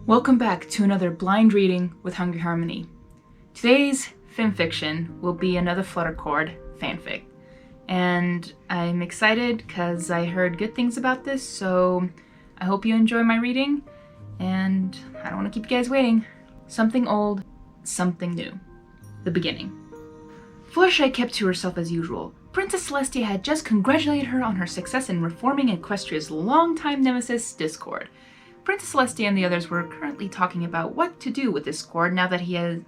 Welcome back to another blind reading with Hungry Harmony. Today's Fimfiction will be another FlutterCord fanfic, and I'm excited because I heard good things about this, so I hope you enjoy my reading, and I don't want to keep you guys waiting. Something old, something new. The beginning. Fluttershy kept to herself as usual. Princess Celestia had just congratulated her on her success in reforming Equestria's longtime nemesis, Discord. Princess Celestia and the others were currently talking about what to do with Discord now that he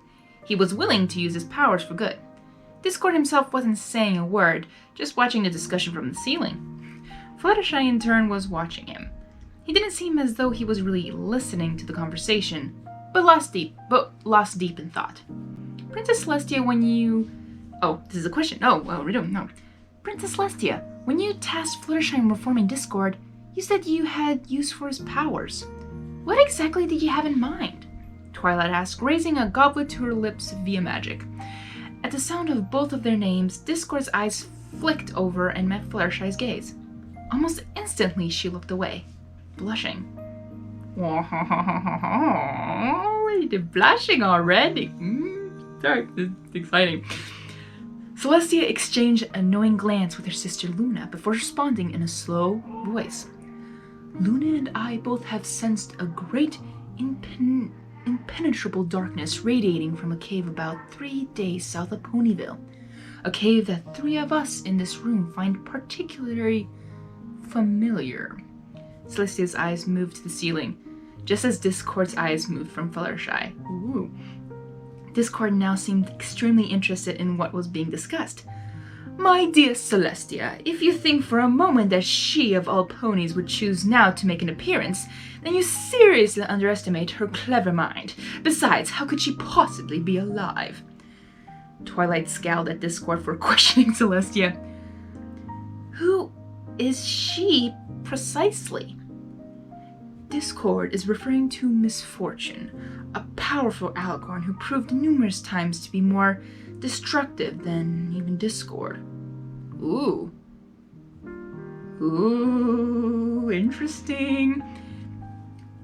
was willing to use his powers for good. Discord himself wasn't saying a word, just watching the discussion from the ceiling. Fluttershy in turn was watching him. He didn't seem as though he was really listening to the conversation, but lost deep in thought. Princess Celestia, this is a question. We don't know. Princess Celestia, when you tasked Fluttershy in reforming Discord, you said you had use for his powers. What exactly did you have in mind? Twilight asked, raising a goblet to her lips via magic. At the sound of both of their names, Discord's eyes flicked over and met Fluttershy's gaze. Almost instantly, she looked away, blushing. You're blushing already. Sorry, it's exciting. Celestia exchanged a knowing glance with her sister Luna before responding in a slow voice. Luna and I both have sensed a great impenetrable darkness radiating from a cave about 3 days south of Ponyville. A cave that 3 of us in this room find particularly familiar. Celestia's eyes moved to the ceiling, just as Discord's eyes moved from Fluttershy. Ooh. Discord now seemed extremely interested in what was being discussed. My dear Celestia, if you think for a moment that she of all ponies would choose now to make an appearance, then you seriously underestimate her clever mind. Besides, how could she possibly be alive? Twilight scowled at Discord for questioning Celestia. Who is she precisely? Discord is referring to Misfortune, a powerful alicorn who proved numerous times to be more destructive than even Discord. Ooh, interesting.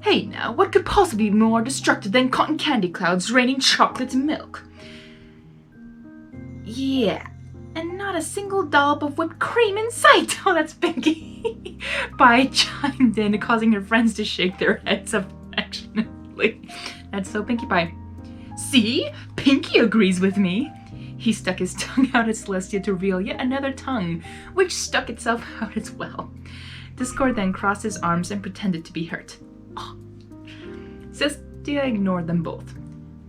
Hey now, what could possibly be more destructive than cotton candy clouds raining chocolate milk? Yeah, and not a single dollop of whipped cream in sight. Oh, that's Pinky. Pi chimed in, causing her friends to shake their heads affectionately. That's so Pinkie Pie. See? Pinky agrees with me. He stuck his tongue out at Celestia to reveal yet another tongue, which stuck itself out as well. Discord then crossed his arms and pretended to be hurt. Oh. Celestia ignored them both.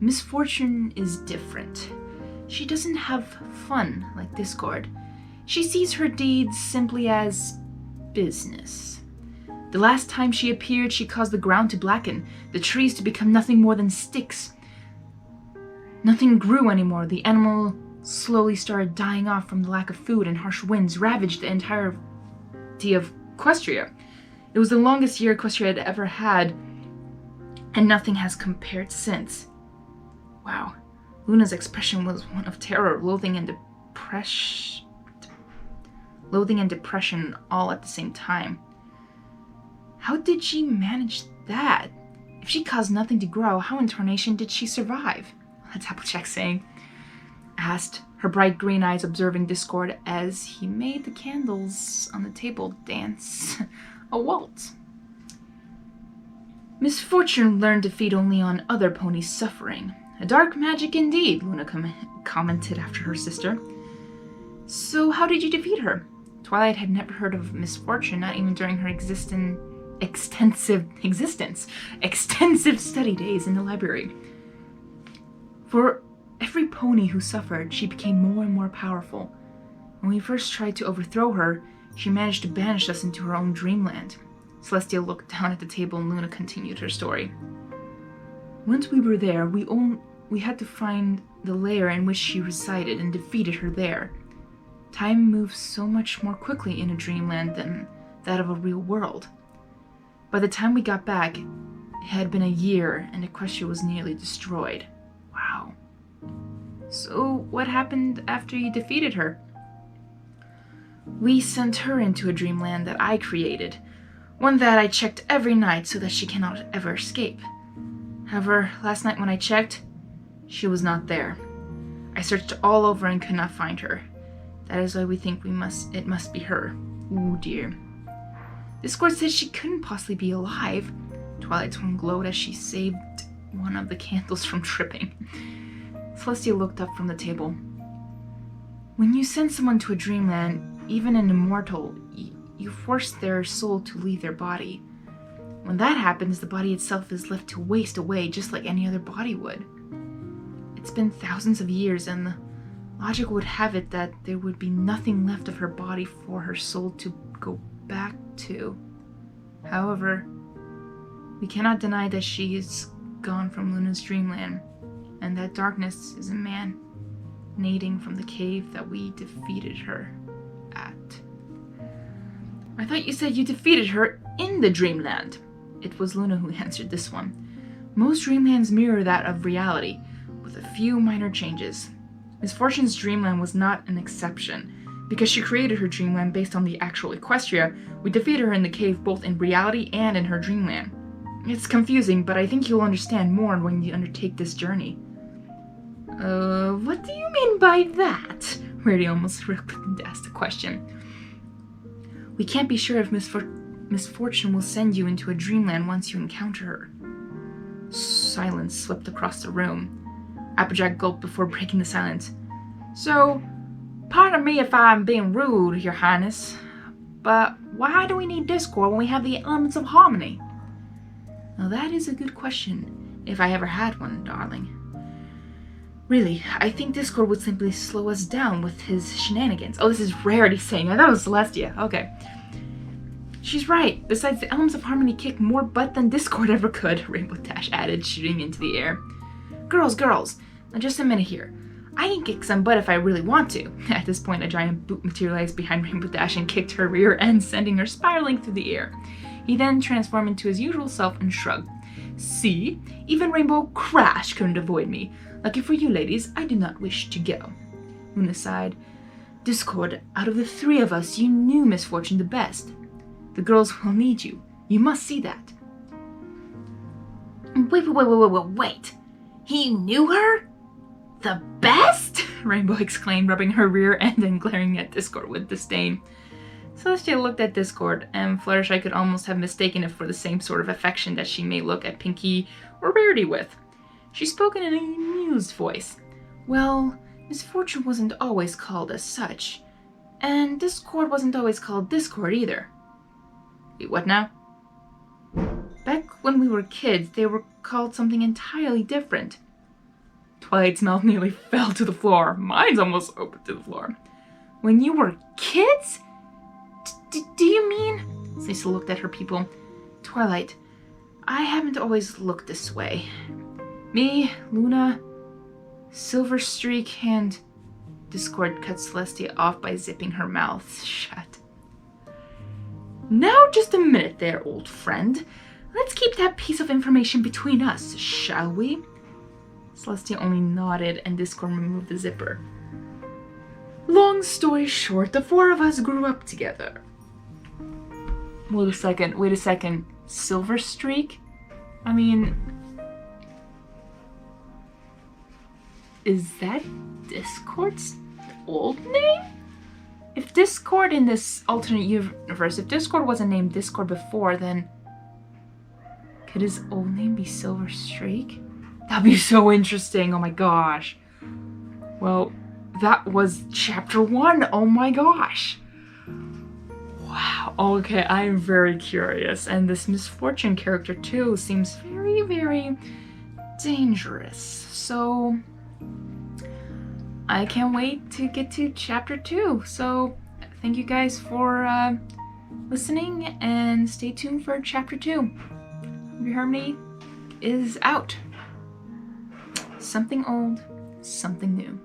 Misfortune is different. She doesn't have fun like Discord. She sees her deeds simply as business. The last time she appeared, she caused the ground to blacken, the trees to become nothing more than sticks. Nothing grew anymore. The animal slowly started dying off from the lack of food, and harsh winds ravaged the entirety of Equestria. It was the longest year Equestria had ever had, and nothing has compared since. Wow. Luna's expression was one of terror, loathing, and depression all at the same time. How did she manage that? If she caused nothing to grow, how in tarnation did she survive? That's Applejack saying. Asked, her bright green eyes observing Discord as he made the candles on the table dance a waltz. Misfortune learned to feed only on other ponies' suffering. A dark magic indeed, Luna commented after her sister. So how did you defeat her? Twilight had never heard of Misfortune, not even during her extensive study days in the library. For every pony who suffered, she became more and more powerful. When we first tried to overthrow her, she managed to banish us into her own dreamland. Celestia looked down at the table and Luna continued her story. Once we were there, we had to find the lair in which she resided and defeated her there. Time moves so much more quickly in a dreamland than that of a real world. By the time we got back, it had been a year and Equestria was nearly destroyed. Wow. So what happened after you defeated her? We sent her into a dreamland that I created, one that I checked every night so that she cannot ever escape. However, last night when I checked, she was not there. I searched all over and could not find her. That is why we think it must be her. Ooh dear. Discord said she couldn't possibly be alive. Twilight's one glowed as she saved one of the candles from tripping. Celestia looked up from the table. When you send someone to a dreamland, even an immortal, you force their soul to leave their body. When that happens, the body itself is left to waste away just like any other body would. It's been thousands of years, and the logic would have it that there would be nothing left of her body for her soul to go back to. However, we cannot deny that she is gone from Luna's dreamland, and that darkness is a man emanating from the cave that we defeated her at. I thought you said you defeated her in the dreamland. It was Luna who answered this one. Most dreamlands mirror that of reality, with a few minor changes. Miss Fortune's dreamland was not an exception. Because she created her dreamland based on the actual Equestria, we defeated her in the cave both in reality and in her dreamland. It's confusing, but I think you'll understand more when you undertake this journey. What do you mean by that? Rarity almost reluctant to ask the question. We can't be sure if Miss Fortune will send you into a dreamland once you encounter her. Silence swept across the room. Applejack gulped before breaking the silence. So, pardon me if I'm being rude, Your Highness, but why do we need discord when we have the elements of harmony? Now that is a good question, if I ever had one, darling. Really, I think discord would simply slow us down with his shenanigans. Oh, this is Rarity saying. I thought it was Celestia. Okay. She's right. Besides, the elements of harmony kick more butt than discord ever could, Rainbow Dash added, shooting into the air. Girls, now just a minute here. I can kick some butt if I really want to. At this point, a giant boot materialized behind Rainbow Dash and kicked her rear end, sending her spiraling through the air. He then transformed into his usual self and shrugged. See? Even Rainbow Crash couldn't avoid me. Lucky for you ladies, I do not wish to go. Luna sighed. Discord, out of the three of us, you knew Miss Fortune the best. The girls will need you. You must see that. Wait. He knew her? The best? Rainbow exclaimed, rubbing her rear end and glaring at Discord with disdain. Celestia looked at Discord, and Fluttershy could almost have mistaken it for the same sort of affection that she may look at Pinkie or Rarity with. She spoke in an amused voice. Well, Miss Fortune wasn't always called as such, and Discord wasn't always called Discord either. Wait, what now? Back when we were kids, they were called something entirely different. Twilight's mouth nearly fell to the floor. Mine's almost opened to the floor. When you were kids? Do you mean? Cecil looked at her people. Twilight, I haven't always looked this way. Me, Luna, Silver Streak, and... Discord cut Celestia off by zipping her mouth shut. Now just a minute there, old friend. Let's keep that piece of information between us, shall we? Celestia only nodded and Discord removed the zipper. Long story short, the four of us grew up together. Wait a second. Silver Streak? I mean... Is that Discord's old name? If Discord in this alternate universe, if Discord wasn't named Discord before, then... Could his old name be Silver Streak? That'd be so interesting, oh my gosh. Well, that was chapter 1, oh my gosh. Wow, okay, I'm very curious. And this Miss Fortune character too seems very, very dangerous. So, I can't wait to get to chapter 2. So, thank you guys for listening and stay tuned for chapter 2. Hungry Harmony is out. Something old, something new.